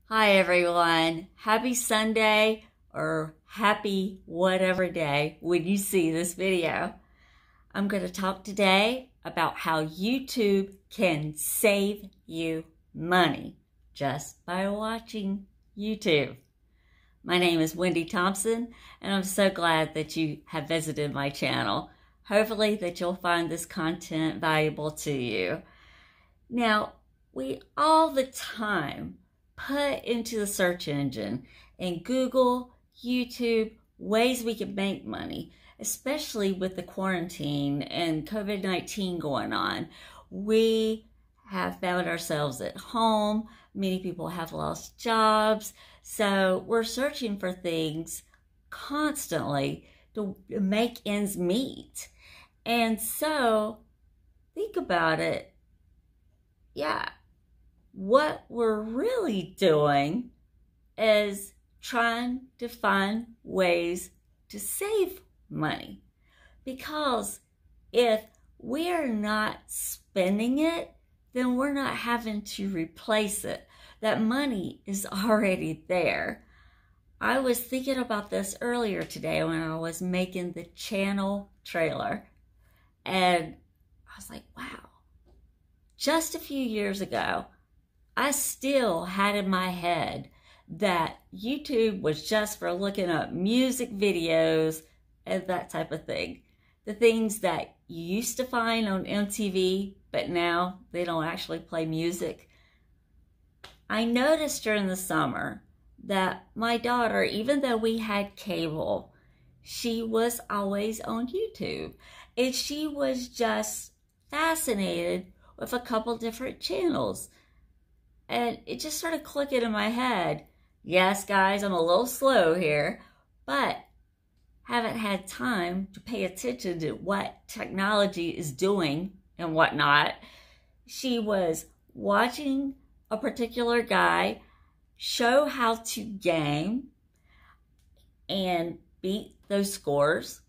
Hi everyone, happy Sunday or happy whatever day when you see this video. I'm going to talk today about how YouTube can save you money just by watching YouTube. My name is Wendy Thompson and I'm so glad that you have visited my channel. Hopefully that you'll find this content valuable to you. Now, we all the time put into the search engine and Google, YouTube, ways we can make money, especially with the quarantine and COVID-19 going on. We have found ourselves at home. Many people have lost jobs. So we're searching for things constantly to make ends meet. And so think about it. Yeah. What we're really doing is trying to find ways to save money. Because if we're not spending it, then we're not having to replace it. That money is already there. I was thinking about this earlier today when I was making the channel trailer. And I was like, wow, just a few years ago, I still had in my head that YouTube was just for looking up music videos and that type of thing. The things that you used to find on MTV, but now they don't actually play music. I noticed during the summer that my daughter, even though we had cable, she was always on YouTube. And she was just fascinated with a couple different channels. And it just started clicking in my head. Yes, guys, I'm a little slow here, but haven't had time to pay attention to what technology is doing and whatnot. She was watching a particular guy show how to game and beat those scores.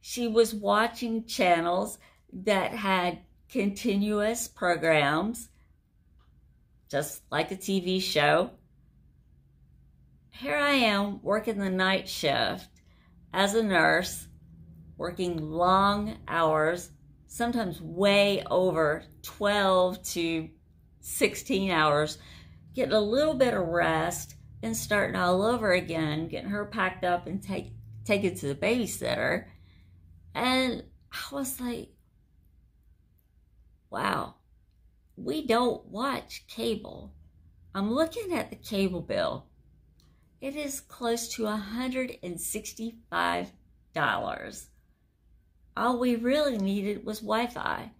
She was watching channels that had continuous programs, just like a TV show. Here I am working the night shift as a nurse, working long hours, sometimes way over 12 to 16 hours, getting a little bit of rest and starting all over again, getting her packed up and taken to the babysitter. And I was like, wow. We don't watch cable. I'm looking at the cable bill. It is close to $165. All we really needed was Wi-Fi.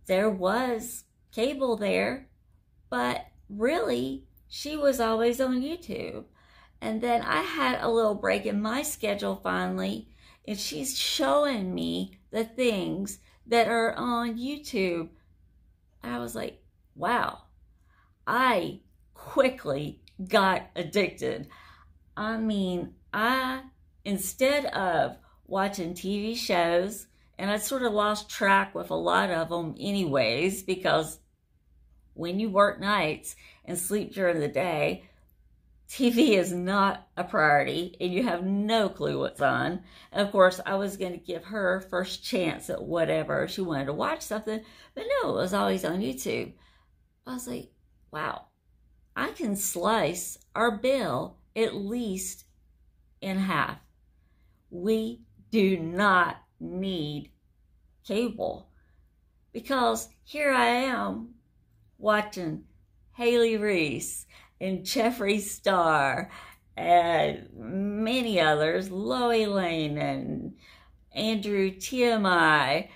There was cable there, but really, she was always on YouTube. And then I had a little break in my schedule finally, and she's showing me the things that are on YouTube. I was like, wow, I quickly got addicted. I mean, instead of watching TV shows, and I sort of lost track with a lot of them anyways, because when you work nights and sleep during the day, TV is not a priority and you have no clue what's on. And of course, I was going to give her first chance at whatever. She wanted to watch something, but no, it was always on YouTube. I was like, wow, I can slice our bill at least in half. We do not need cable because here I am watching Haley Reese and Jeffree Star and many others, Loie Lane and Andrew TMI.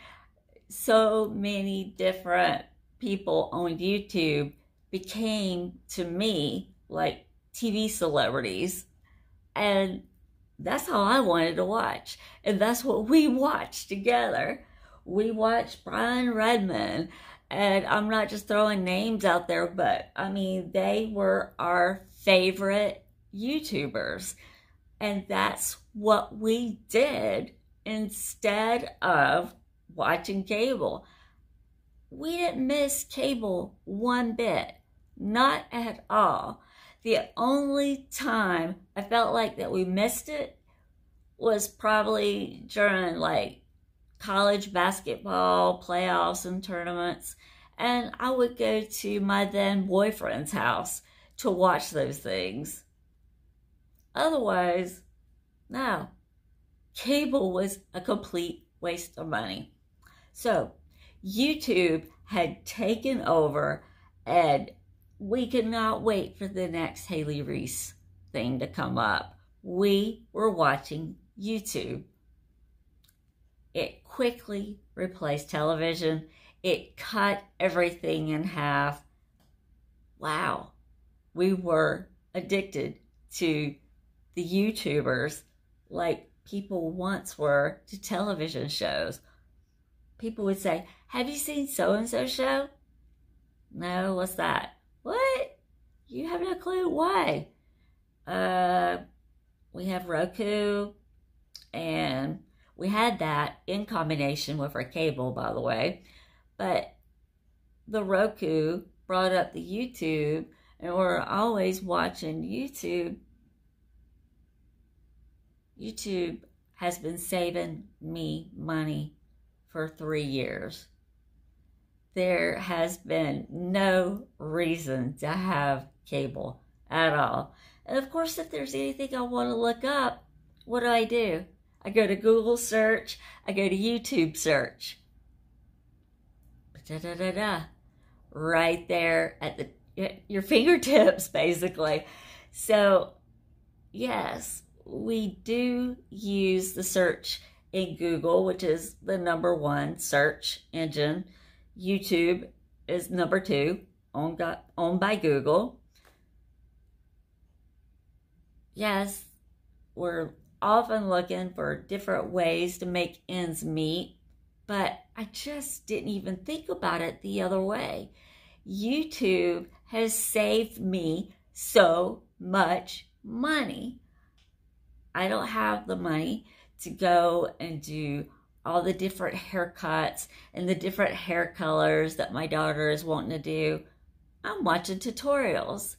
So many different people on YouTube became to me like TV celebrities, and that's how I wanted to watch, and that's what we watched together. We watched Brian Redman. And I'm not just throwing names out there, but I mean, they were our favorite YouTubers. And that's what we did instead of watching cable. We didn't miss cable one bit. Not at all. The only time I felt like that we missed it was probably during like college basketball playoffs and tournaments. And I would go to my then boyfriend's house to watch those things. Otherwise, no. Cable was a complete waste of money. So YouTube had taken over, and we could not wait for the next Haley Reese thing to come up. We were watching YouTube. It quickly replaced television. It cut everything in half. Wow. We were addicted to the YouTubers like people once were to television shows. People would say, have you seen so-and-so show? No, what's that? What? You have no clue. Why? We have Roku, and we had that in combination with our cable, by the way. But the Roku brought up the YouTube, and we're always watching YouTube. YouTube has been saving me money for 3 years. There has been no reason to have cable at all. And of course, if there's anything I want to look up, what do? I go to Google search, I go to YouTube search. Right there at your fingertips, basically. So, yes, we do use the search in Google, which is the #1 search engine. YouTube is #2, owned by Google. Yes, we're often looking for different ways to make ends meet, but I just didn't even think about it the other way. YouTube has saved me so much money. I don't have the money to go and do all the different haircuts and the different hair colors that my daughter is wanting to do. I'm watching tutorials.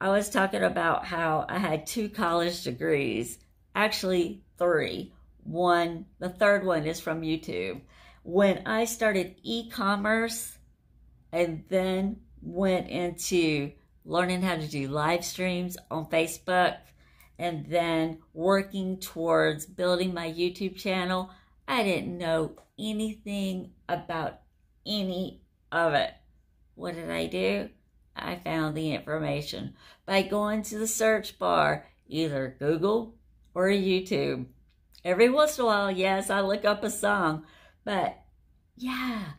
I was talking about how I had 2 college degrees, actually 3. The third one is from YouTube. When I started e-commerce and then went into learning how to do live streams on Facebook and then working towards building my YouTube channel, I didn't know anything about any of it. What did I do? I found the information by going to the search bar, either Google or YouTube. Every once in a while, yes, I look up a song, but yeah,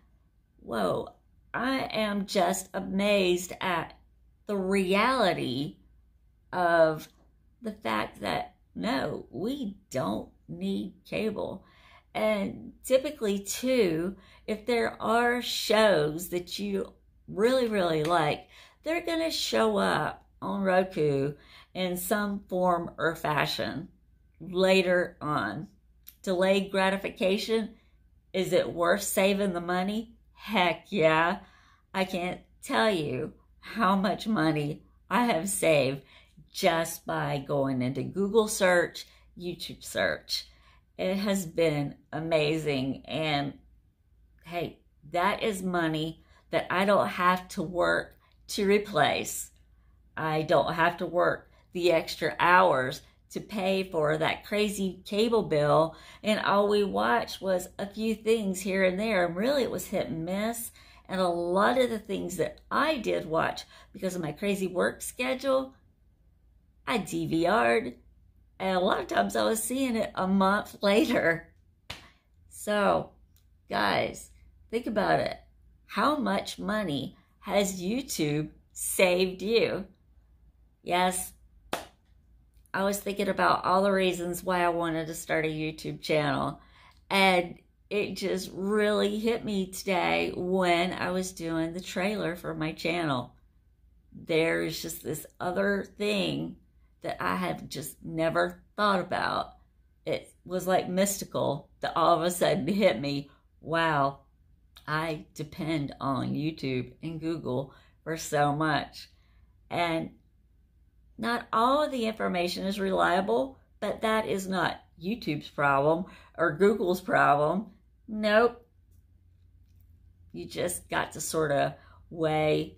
whoa, I am just amazed at the reality of the fact that, no, we don't need cable. And typically, too, if there are shows that you really, really like, they're going to show up on Roku in some form or fashion later on. Delayed gratification, is it worth saving the money? Heck yeah. I can't tell you how much money I have saved just by going into Google search, YouTube search. It has been amazing. And hey, that is money that I don't have to work to replace. I don't have to work the extra hours to pay for that crazy cable bill. And all we watched was a few things here and there. And really it was hit and miss. And a lot of the things that I did watch because of my crazy work schedule, I DVR'd. And a lot of times I was seeing it a month later. So, guys, think about it. How much money has YouTube saved you? Yes, I was thinking about all the reasons why I wanted to start a YouTube channel. And it just really hit me today when I was doing the trailer for my channel. There's just this other thing that I have just never thought about. It was like mystical that all of a sudden hit me. Wow, I depend on YouTube and Google for so much. And not all of the information is reliable, but that is not YouTube's problem or Google's problem. Nope. You just got to sort of weigh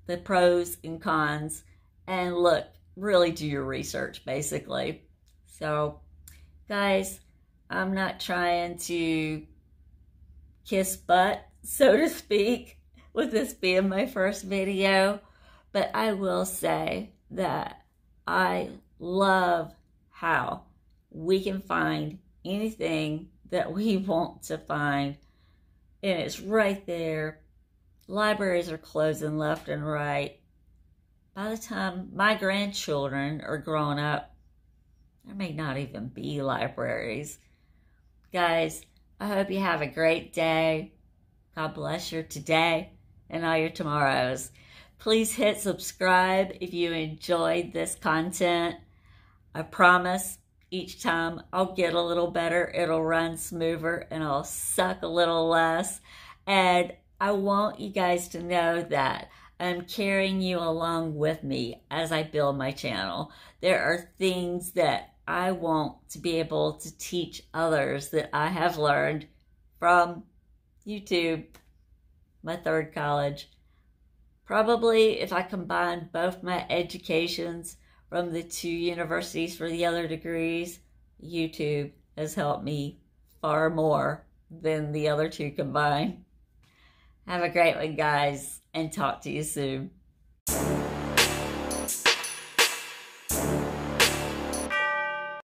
the pros and cons and look, really do your research, basically. So, guys, I'm not trying to kiss butt, so to speak, with this being my first video, but I will say that I love how we can find anything that we want to find, and it's right there. Libraries are closing left and right. By the time my grandchildren are growing up, there may not even be libraries. Guys, I hope you have a great day. God bless your today and all your tomorrows. Please hit subscribe if you enjoyed this content. I promise each time I'll get a little better, it'll run smoother, and I'll suck a little less. And I want you guys to know that I'm carrying you along with me as I build my channel. There are things that I want to be able to teach others that I have learned from YouTube, my third college. Probably if I combine both my educations from the 2 universities for the other degrees, YouTube has helped me far more than the other 2 combined. Have a great one, guys, and talk to you soon.